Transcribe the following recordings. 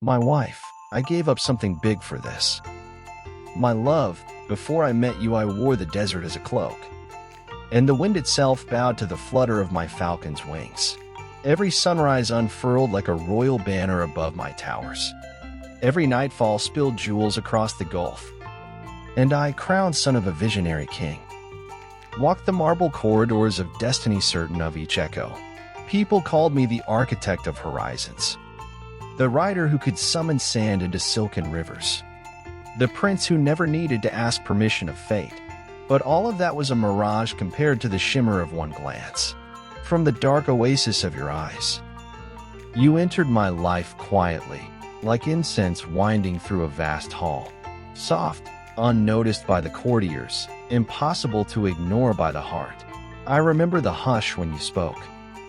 My wife, I gave up something big for this. My love, before I met you I wore the desert as a cloak, and the wind itself bowed to the flutter of my falcon's wings. Every sunrise unfurled like a royal banner above my towers. Every nightfall spilled jewels across the gulf, and I, crowned son of a visionary king, walked the marble corridors of destiny certain of each echo. People called me the architect of horizons, the rider who could summon sand into silken rivers, the prince who never needed to ask permission of fate. But all of that was a mirage compared to the shimmer of one glance from the dark oasis of your eyes. You entered my life quietly, like incense winding through a vast hall, soft, unnoticed by the courtiers, impossible to ignore by the heart. I remember the hush when you spoke,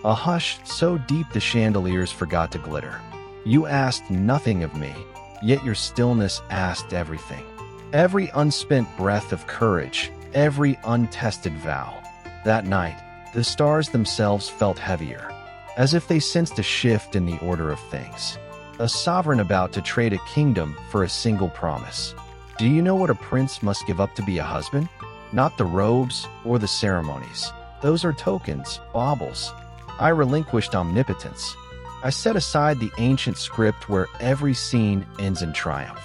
a hush so deep the chandeliers forgot to glitter. You asked nothing of me, yet your stillness asked everything. Every unspent breath of courage, every untested vow. That night, the stars themselves felt heavier, as if they sensed a shift in the order of things. A sovereign about to trade a kingdom for a single promise. Do you know what a prince must give up to be a husband? Not the robes or the ceremonies. Those are tokens, baubles. I relinquished omnipotence. I set aside the ancient script where every scene ends in triumph.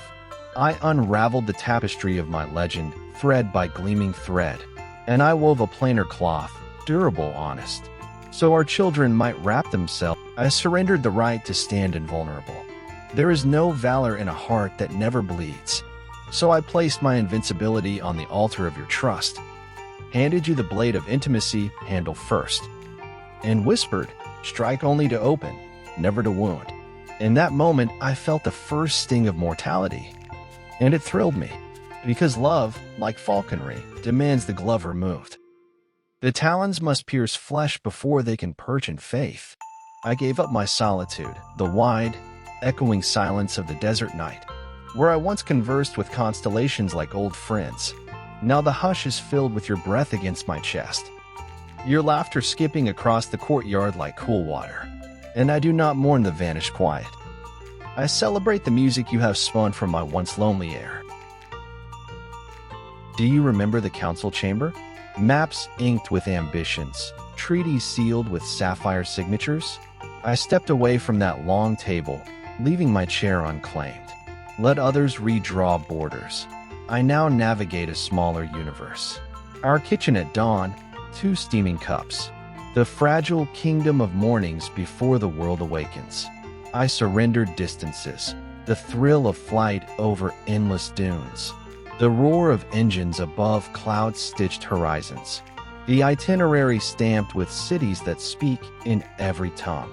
I unraveled the tapestry of my legend, thread by gleaming thread, and I wove a plainer cloth, durable, honest, so our children might wrap themselves. I surrendered the right to stand invulnerable. There is no valor in a heart that never bleeds. So I placed my invincibility on the altar of your trust, handed you the blade of intimacy, handle first, and whispered, strike only to open, never to wound. In that moment, I felt the first sting of mortality, and it thrilled me, because love, like falconry, demands the glove removed. The talons must pierce flesh before they can perch in faith. I gave up my solitude, the wide, echoing silence of the desert night, where I once conversed with constellations like old friends. Now the hush is filled with your breath against my chest, your laughter skipping across the courtyard like cool water. And I do not mourn the vanished quiet. I celebrate the music you have spun from my once lonely air. Do you remember the council chamber? Maps inked with ambitions, treaties sealed with sapphire signatures? I stepped away from that long table, leaving my chair unclaimed. Let others redraw borders. I now navigate a smaller universe. Our kitchen at dawn, 2 steaming cups. The fragile kingdom of mornings before the world awakens. I surrendered distances, the thrill of flight over endless dunes, the roar of engines above cloud-stitched horizons, the itinerary stamped with cities that speak in every tongue.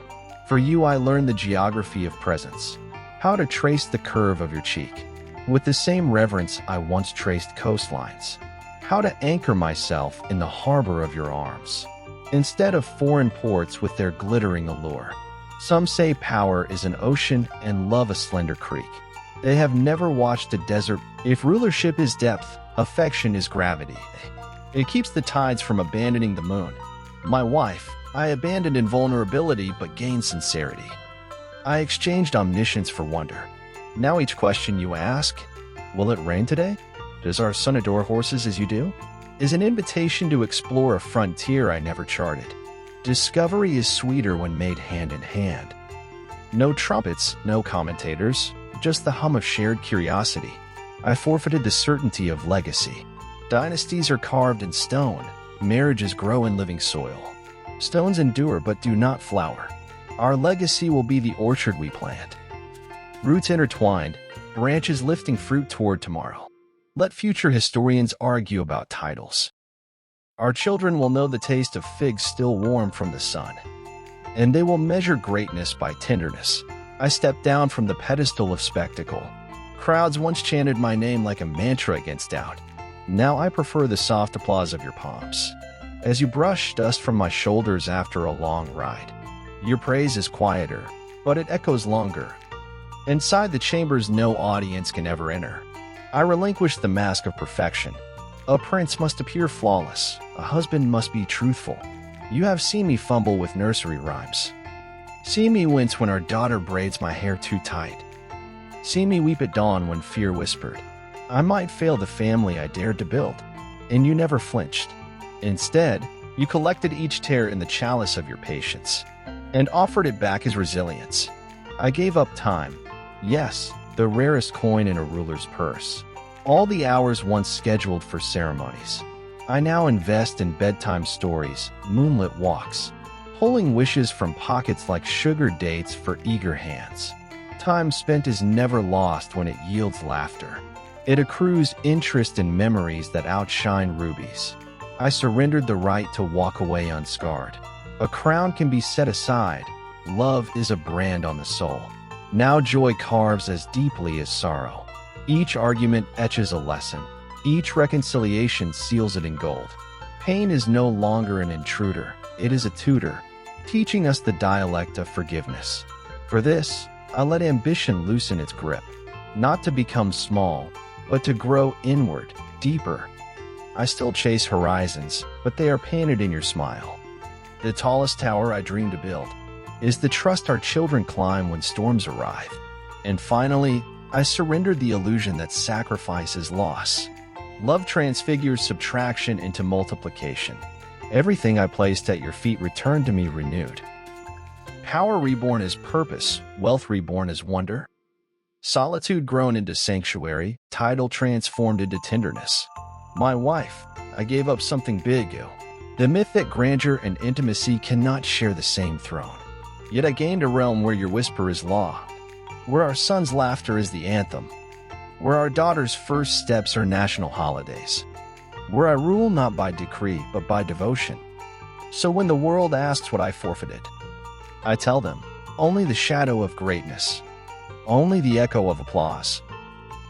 For you I learned the geography of presence, how to trace the curve of your cheek, with the same reverence I once traced coastlines, how to anchor myself in the harbor of your arms, instead of foreign ports with their glittering allure. Some say power is an ocean and love a slender creek. They have never watched a desert. If rulership is depth, affection is gravity. It keeps the tides from abandoning the moon. My wife, I abandoned invulnerability but gained sincerity. I exchanged omniscience for wonder. Now each question you ask, will it rain today? Does our son adore horses as you do? Is an invitation to explore a frontier I never charted. Discovery is sweeter when made hand in hand. No trumpets, no commentators, just the hum of shared curiosity. I forfeited the certainty of legacy. Dynasties are carved in stone. Marriages grow in living soil. Stones endure but do not flower. Our legacy will be the orchard we plant. Roots intertwined, branches lifting fruit toward tomorrow. Let future historians argue about titles. Our children will know the taste of figs still warm from the sun, and they will measure greatness by tenderness. I stepped down from the pedestal of spectacle. Crowds once chanted my name like a mantra against doubt. Now I prefer the soft applause of your palms, as you brush dust from my shoulders after a long ride. Your praise is quieter, but it echoes longer. Inside the chambers no audience can ever enter. I relinquish the mask of perfection. A prince must appear flawless. A husband must be truthful. You have seen me fumble with nursery rhymes. See me wince when our daughter braids my hair too tight. See me weep at dawn when fear whispered, I might fail the family I dared to build. And you never flinched. Instead, you collected each tear in the chalice of your patience and offered it back as resilience. I gave up time. Yes, the rarest coin in a ruler's purse. All the hours once scheduled for ceremonies. I now invest in bedtime stories, moonlit walks, pulling wishes from pockets like sugar dates for eager hands. Time spent is never lost when it yields laughter. It accrues interest in memories that outshine rubies. I surrendered the right to walk away unscarred. A crown can be set aside. Love is a brand on the soul. Now joy carves as deeply as sorrow. Each argument etches a lesson. Each reconciliation seals it in gold. Pain is no longer an intruder. It is a tutor, teaching us the dialect of forgiveness. For this, I let ambition loosen its grip, not to become small, but to grow inward, deeper. I still chase horizons, but they are painted in your smile. The tallest tower I dream to build is the trust our children climb when storms arrive. And finally, I surrendered the illusion that sacrifice is loss. Love transfigures subtraction into multiplication. Everything I placed at your feet returned to me renewed. Power reborn as purpose, wealth reborn as wonder. Solitude grown into sanctuary, title transformed into tenderness. My wife, I gave up something big. The myth that grandeur and intimacy cannot share the same throne. Yet I gained a realm where your whisper is law, where our son's laughter is the anthem, where our daughter's first steps are national holidays, where I rule not by decree but by devotion. So when the world asks what I forfeited, I tell them, only the shadow of greatness, only the echo of applause,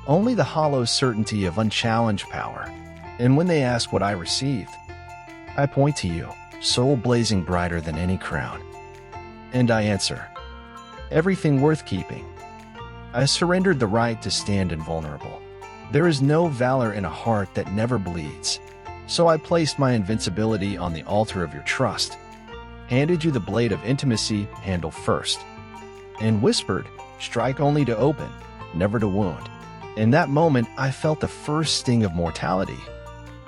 only the hollow certainty of unchallenged power. And when they ask what I received, I point to you, soul blazing brighter than any crown. And I answer, everything worth keeping. I surrendered the right to stand invulnerable. There is no valor in a heart that never bleeds. So I placed my invincibility on the altar of your trust, handed you the blade of intimacy, handle first, and whispered, strike only to open, never to wound. In that moment, I felt the first sting of mortality,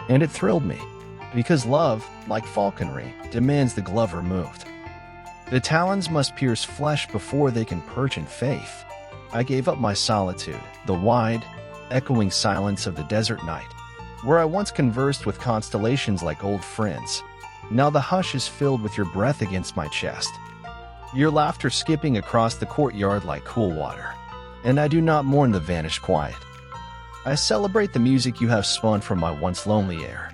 and it thrilled me, because love, like falconry, demands the glove removed. The talons must pierce flesh before they can perch in faith. I gave up my solitude, the wide, echoing silence of the desert night, where I once conversed with constellations like old friends. Now the hush is filled with your breath against my chest, your laughter skipping across the courtyard like cool water. And I do not mourn the vanished quiet. I celebrate the music you have spun from my once lonely air.